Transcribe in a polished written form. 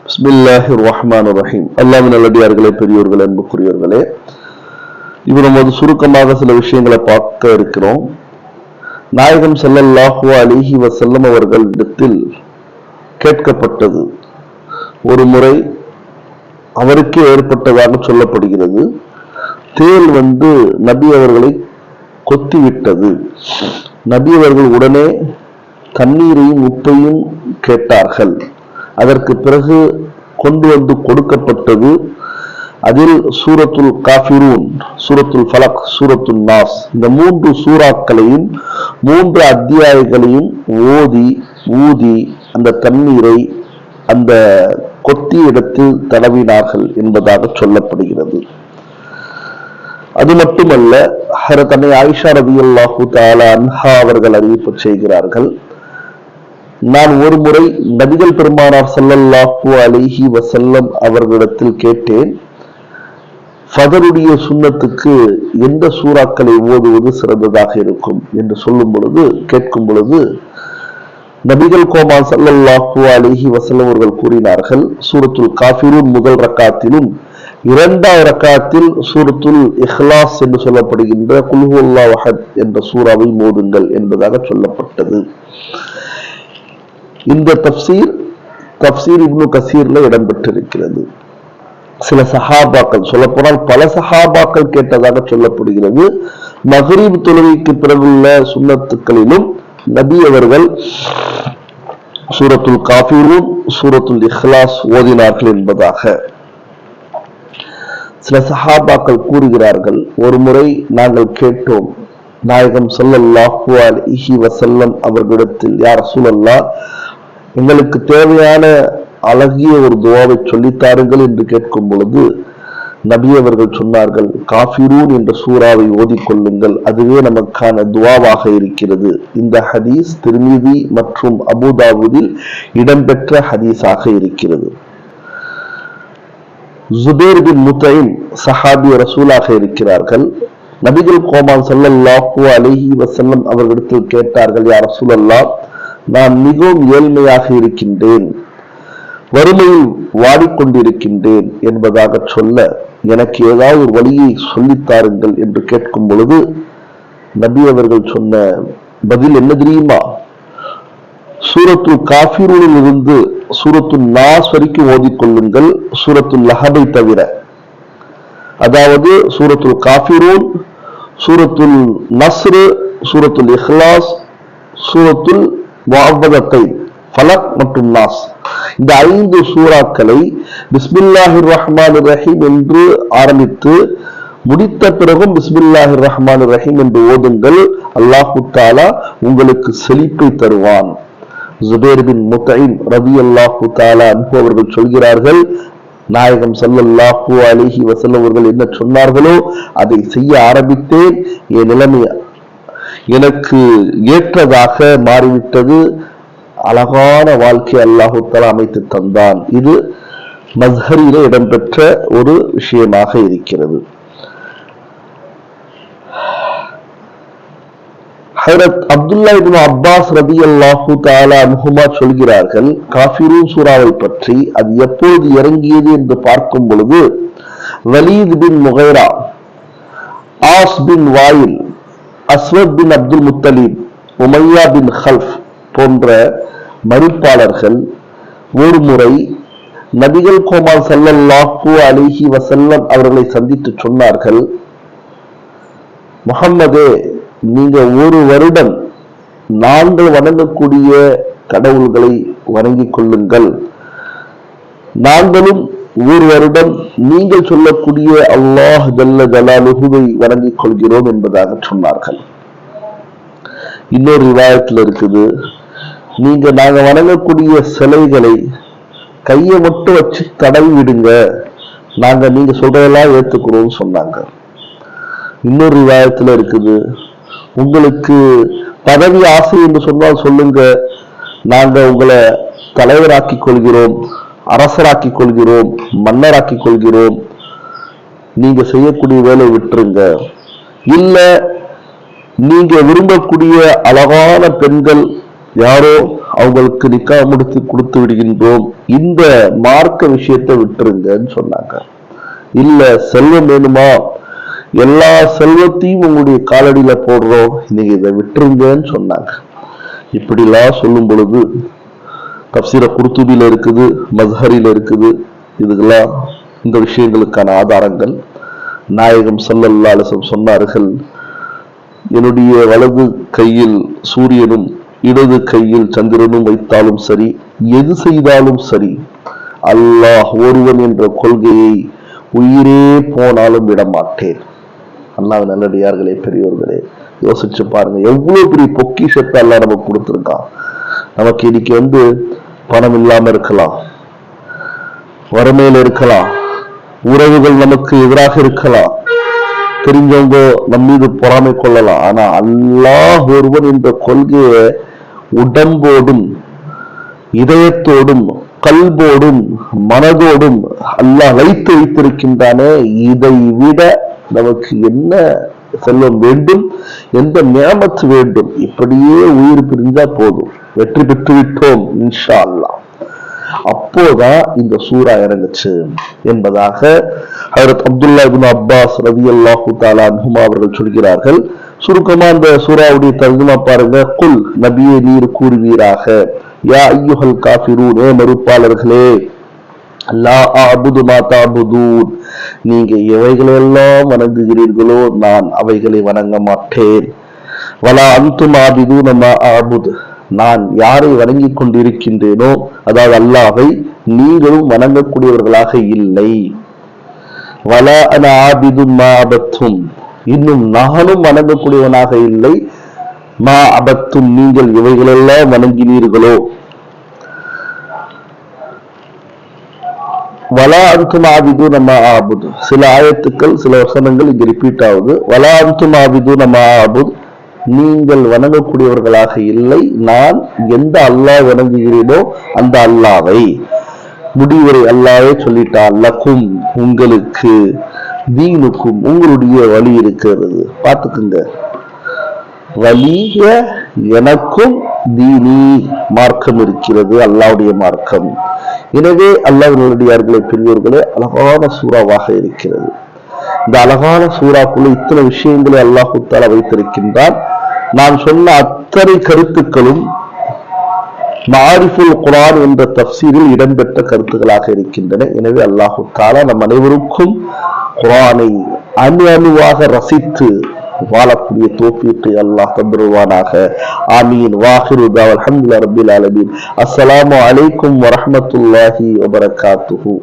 பிஸ்மில்லாஹிர் ரஹ்மானிர் ரஹீம். அல்லாஹ்வின் நல்லடியார்களே, பெரியோர்களே, அன்புக்குரியவர்களே, இப்போ நம்ம சுருக்கமாக சில விஷயங்களை பார்க்க இருக்கிறோம். நாயகம் ஸல்லல்லாஹு அலைஹி வஸல்லம் அவர்களிடத்தில் கேட்கப்பட்டது. ஒரு முறை அவருக்கே ஏற்பட்டதாக சொல்லப்படுகிறது. தேள் நபி அவர்களை கொத்திவிட்டது. நபி அவர்கள் உடனே தண்ணீரையும் உப்பையும் கேட்டார்கள். அதற்கு பிறகு கொண்டு கொடுக்கப்பட்டது. அதில் சூரத்துல் காஃபிரூன், சூரத்துல் ஃபலக், சூரத்துல் நாஸ், இந்த 3 சூறாக்களையும் 3 அத்தியாயங்களையும் ஊதி அந்த தண்ணீரை அந்த கொத்திய இடத்தில் தடவினார்கள் என்பதாக சொல்லப்படுகிறது. அது மட்டுமல்ல, ஹஜ்ரத் அன்னை ஆயிஷா ரலியல்லாஹு தஆலா அன்ஹா அவர்கள் அறிவிப்பு செய்கிறார்கள், நான் ஒரு முறை நபிகள் பெருமானார் ஸல்லல்லாஹு அலைஹி வஸல்லம் அவர்களிடத்தில் கேட்டேன், ஃபஜருடைய சுன்னத்துக்கு எந்த சூறாக்களை ஓதுவது சிறந்ததாக இருக்கும் என்று கேட்கும் பொழுது நபிகள் கோமான் ஸல்லல்லாஹு அலைஹி வஸல்லம் அவர்கள் கூறினார்கள், சூரத்துல் காஃபிரூன் முதல் ரக்காத்திலும் 2வது ரக்காத்தில் சூரத்துல் இஹ்லாஸ் என்று சொல்லப்படுகின்ற குல் ஹுவல்லாஹு அஹத் என்ற சூறாவை ஓதுங்கள் என்பதாக சொல்லப்பட்டது. இந்த தப்சீர் இப்னு கசீர்ல இடம்பெற்றிருக்கிறது. சில சஹாபாக்கள், சொல்லப்போனால் பல சஹாபாக்கள் கேட்டதாக சொல்லப்படுகிறது. மக்ரிப் தொழுகைக்கு பிறகுள்ள சுன்னத்துக்களிலும் நபி அவர்கள் சூரத்துல் காஃபிரூன், சூரத்துல் இஹ்லாஸ் ஓதினார்கள் என்பதாக சில சஹாபாக்கள் கூறுகிறார்கள். ஒரு முறை நாங்கள் கேட்டோம், நாயகம் ஸல்லல்லாஹு அலைஹி வஸல்லம் அவர்களிடத்தில், யா ரசூலல்லாஹ், எங்களுக்கு தேவையான அழகிய ஒரு துவாவை சொல்லித்தாருங்கள் என்று கேட்கும் பொழுது நபி அவர்கள் சொன்னார்கள், காஃபிரூன் என்ற சூறாவை ஓதிக்கொள்ளுங்கள், அதுவே நமக்கான துவாவாக இருக்கிறது. இந்த ஹதீஸ் திர்மிதி மற்றும் அபூதாவுதில் இடம்பெற்ற ஹதீஸாக இருக்கிறது. ஜுபைர் பின் முத்தைம் சஹாபி ரசூலாக இருக்கிறார்கள். நபிகள் கோமான் ஸல்லல்லாஹு அலைஹி வஸல்லம் அவர்களிடத்தில் கேட்டார்கள், யா ரசூலல்லாஹ், நான் மிகவும் ஏழ்மையாக இருக்கின்றேன், வறுமையில் வாடிக்கொண்டிருக்கின்றேன் என்பதாக சொல்ல, எனக்கு ஏதாவது ஒரு வழியை சொல்லித்தாருங்கள் என்று கேட்கும் பொழுது நபி அவர்கள் சொன்ன பதில் என்ன தெரியுமா? சூரத்துல் காஃபிரூனில் இருந்து சூரத்துல் நாஸ் வரைக்கும் ஓதிக்கொள்ளுங்கள், சூரத்துல் லஹபை தவிர. அதாவது சூரத்துல் காஃபிரூன், சூரத்துல் நஸ்ர், சூரத்துல் இஹ்லாஸ், சூரத்துல் முஅவ்வதத்தைன், ஃபலக் மற்றும் நாஸ், இந்த 5 சூறாக்களை பிஸ்மில்லாஹிர் ரஹ்மானிர் ரஹீம் என்று ஆரம்பித்து முடித்த பிறகும் பிஸ்மில்லாஹிர் ரஹ்மானிர் ரஹீம் என்று ஓதுங்கள், அல்லாஹ் தஆலா உங்களுக்கு செழிப்பை தருவான். ஜுபைர் பின் முத்தைம் ரலியல்லாஹு தஆலா அன்ஹு அவர்கள் சொல்கிறார்கள், நாயகம் ஸல்லல்லாஹு அலைஹி வஸல்லம் அவர்கள் என்ன சொன்னார்களோ அதை செய்ய ஆரம்பித்தேன். என் நிலைமை எனக்கு ஏற்றதாக மாறிவிட்டது. அழகான வாழ்க்கை அல்லாஹ் தஆலா அமைத்து தந்தான். இது மஸ்ஹரிலே இடம்பெற்ற ஒரு விஷயமாக இருக்கிறது. ஹஜ்ரத் அப்துல்லா இப்னு அப்பாஸ் ரலியல்லாஹு தஆலா அன்ஹுமா சொல்கிறார்கள், காஃபிரூன் சூராவை பற்றி அது எப்பொழுது இறங்கியது என்று பார்க்கும் பொழுது வலீத் பின் முகைரா, ஆஸ் பின் வாயில், அஸ்வத் பின் அப்துல் முத்தலிப், உமையா பின் ஹல்ஃப் போன்ற மறுப்பாளர்கள் ஒரு முறை நபிகள் கோமான் ஸல்லல்லாஹு அலைஹி வஸல்லம் அவர்களை சந்தித்து சொன்னார்கள், முஹம்மதே, நீங்க ஒரு வருடம் நாங்கள் வணங்கக்கூடிய கடவுள்களை வணங்கிக் கொள்ளுங்கள், நாங்களும் ஒரு வருடம் நீங்கள் சொல்லக்கூடிய அல்லாஹ் ஜல்ல ஜலாலுஹுவை வணங்கிக் கொள்கிறோம் என்பதாக சொன்னார்கள். இன்னொரு ரிவாயத்தில் இருக்குது, நாங்க வணங்கக்கூடிய சிலைகளை கையை மட்டும் வச்சு தடவி விடுங்க, நீங்க சொல்றதெல்லாம் ஏத்துக்கிறோம் சொன்னாங்க. இன்னொரு ரிவாயத்துல இருக்குது, உங்களுக்கு பதவி ஆசை என்று சொன்னால் சொல்லுங்க, நாங்க உங்களை தலைவராக்கிக் கொள்கிறோம், அரசராக்கிக் கொள்கிறோம், மன்னராக்கிக் கொள்கிறோம், நீங்க செய்யக்கூடிய வேலை விட்டுருங்க. இல்ல நீங்க விரும்பக்கூடிய அழகான பெண்கள் யாரோ அவங்களுக்கு நிக்கா முடித்து கொடுத்து விடுகின்றோம், இந்த மார்க்க விஷயத்தை விட்டுருங்கன்னு சொன்னாங்க. இல்ல செல்வம் வேணுமா, எல்லா செல்வத்தையும் உங்களுடைய காலடியில போடுறோம், நீங்க இதை விட்டுருங்கன்னு சொன்னாங்க. இப்படிலாம் சொல்லும் பொழுது தப்சீர குர்துபில இருக்குது, மஸ்ஹரில இருக்குது. இதுக்கெல்லாம் இந்த விஷயங்களுக்கான ஆதாரங்கள். நாயகம் ஸல்லல்லாஹு அலைஹி வஸல்லம் சொன்னார்கள், என்னுடைய வலது கையில் சூரியனும் இடது கையில் சந்திரனும் வைத்தாலும் சரி, எது செய்தாலும் சரி, அல்லாஹ் ஒருவன் என்ற கொள்கையை உயிரே போனாலும் விடமாட்டேன். அல்லாஹ் நல்லடியார்களே, பெரியோர்களே, யோசிச்சு பாருங்க, எவ்வளவு பெரிய பொக்கிஷத்தை அல்லாஹ் நமக்கு கொடுத்திருக்கான். நமக்கு இன்னைக்கு பணம் இல்லாம இருக்கலாம், வறுமையில இருக்கலாம், உறவுகள் நமக்கு எதிராக இருக்கலாம், தெரிஞ்சவங்க நம் மீது பொறாமை கொள்ளலாம். ஆனா அல்லாஹ் ஒருவன் என்ற கொள்கையை உடம்போடும் இதயத்தோடும் கல்போடும் மனதோடும் அல்லாஹ் வைத்திருக்கின்றானே, இதை விட நமக்கு என்ன செல்வம் வேண்டும், எந்த நியமத்து வேண்டும்? இப்படியே உயிர் பிரிஞ்சா போதும், வெற்றி பெற்று விட்டோம் இன்ஷா அல்லாஹ். அப்போதான் இந்த சூரா இறங்குச்சு என்பதாக ஹஜ்ரத் அப்துல்லா இப்னு அப்பாஸ் ரலியல்லாஹு தஆலா அன்ஹுமா அவர்கள் சொல்கிறார்கள். சுருக்கமா இந்த சூராவுடைய தர்ஜுமா பாருங்க. குல், நபியே நீர் கூறுவீராக, யா அய்யுஹல் காஃபிரூன், மறுப்பாளர்களே, லா அஅபுது மா தஅபுதூன், நீங்க எவைகளெல்லாம் வணங்குகிறீர்களோ நான் அவைகளை வணங்க மாட்டேன். வலா அன்தும் ஆபிதூன மா அஅபுது, நான் யாரை வணங்கிக் கொண்டிருக்கின்றேனோ, அதாவது அல்லாஹ்வை, நீங்களும் வணங்கக்கூடியவர்களாக இல்லை. வலா அன ஆபிதும் மா அபத்தும், இன்னும் நானும் வணங்கக்கூடியவனாக இல்லை. மா அபத்தும், நீங்கள் இவைகளெல்லாம் வணங்கினீர்களோ. வலா அன்தும் ஆபிதூன மா அஅபுது, சில ஆயத்துக்கள் சில வசனங்கள் இங்க ரிப்பீட் ஆகுது. வலா அன்தும் ஆபிதூன மா அஅபுது, நீங்கள் வணங்கக்கூடியவர்களாக இல்லை, நான் எந்த அல்லாஹ் வணங்குகிறேனோ அந்த அல்லாஹ்வை. முடிவுரை அல்லாஹ்வே சொல்லிட்டான், லக்கும், உங்களுக்கு, தீனுக்கும், உங்களுடைய வழி இருக்கிறது. பார்த்துக்குங்க, வலிய எனக்கும் தீனி, மார்க்கம் இருக்கிறது, அல்லாஹ்வுடைய மார்க்கம். எனவே அல்லாஹ் நல்லடியார்களே, பெரியோர்களே, அழகான சூறாவாக இருக்கிறது. இந்த அழகான சூறாக்குள்ள இத்தனை விஷயங்களை அல்லாஹ் தஆலா வைத்திருக்கின்றான். நான் சொன்ன அத்தனை கருத்துக்களும் மாரிஃபுல் குர்ஆன் என்ற தஃப்சீரில் இடம்பெற்ற கருத்துக்களாக இருக்கின்றன. எனவே அல்லாஹ் தஆலா நம் அனைவருக்கும் குர்ஆனை அணுவாக ரசித்து வாழக்கூடிய தௌஃபீக்கை அல்லாஹ் தந்தருவானாக. ஆமீன். வாஹிரு தஅவானா அல்ஹம்துலில்லாஹி ரப்பில் ஆலமீன். அஸ்ஸலாமு அலைக்கும் வரஹ்மத்துல்லாஹி வபரகாத்துஹு.